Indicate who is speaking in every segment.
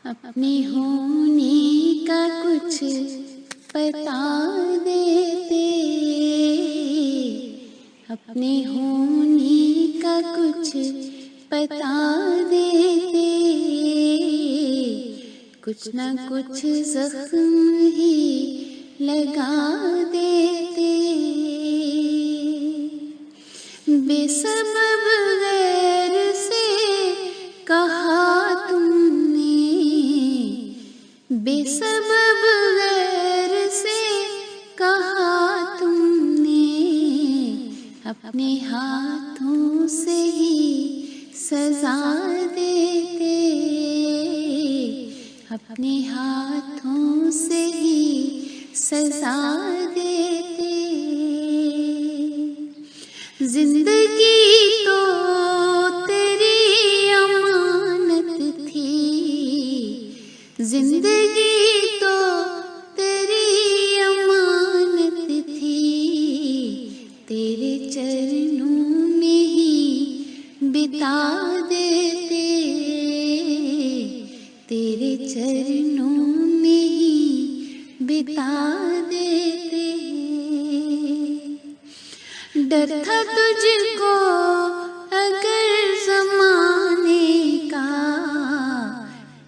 Speaker 1: अपने होने का कुछ बता देते, अपने होने का कुछ बता देते, कुछ न कुछ जख्म ही लगा देते। बेसबब गैर से कहा तुमने, बेसबब गैर से कहा तुमने, अपने हाथों से ही सजा देते, अपने हाथों से ही सजा देते। जिंदगी तो तेरी अमानत थी, जिंदगी तो तेरी अमानत थी, तेरे चरणों में ही बिता देते, तेरे चरणों में ही बिता देते। डर था तुझको अगर ज़माने का,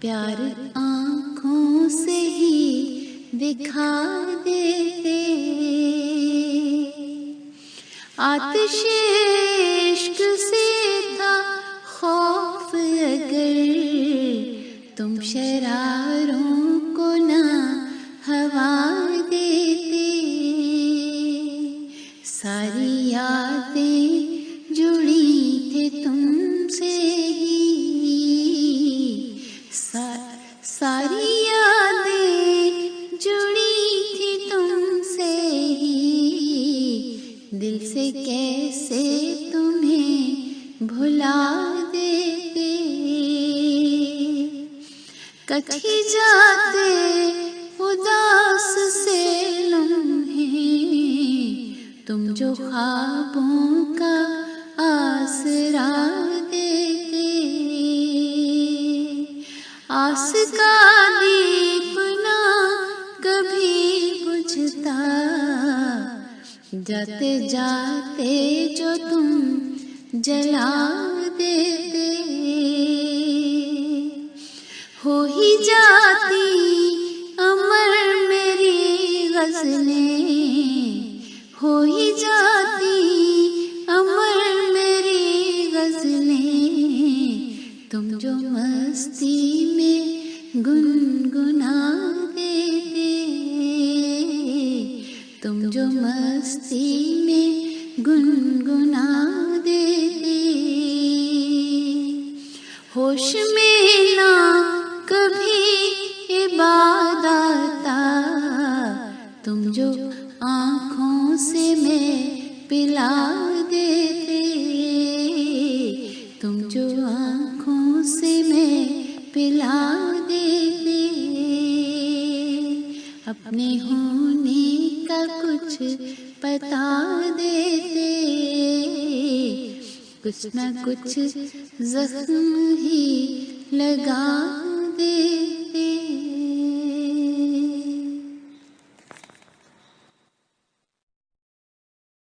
Speaker 1: प्यार आँखों से ही दिखा देते, आतिशे इश्क से था खौफ अगर तुम शरारों को ना हवा देते, सारी यादें जुड़ी थी तुमसे ही, सारी यादें जुड़ी थी तुमसे ही, दिल से कैसे तुम्हें भुला देते। कथी जाते उदास से लम्हे, तुम जो ख्वाबों का आसरा देते, आस का दीप ना कभी बुझता, जाते जाते जो तुम जला देते, हो ही जाती अमर मेरी गज़लें, हो ही जाती अमर मेरी गज़लें, तुम जो मस्ती में गुनगुना देते, तुम जो मस्ती में गुनगुना देते, होश में ना कभी इबादत आता, तुम जो आँखों से मैं पिला देते, तुम जो आँखों से मैं पिला देते, अपने होने का कुछ बता देते, कुछ न कुछ जख्म ही लगा देते।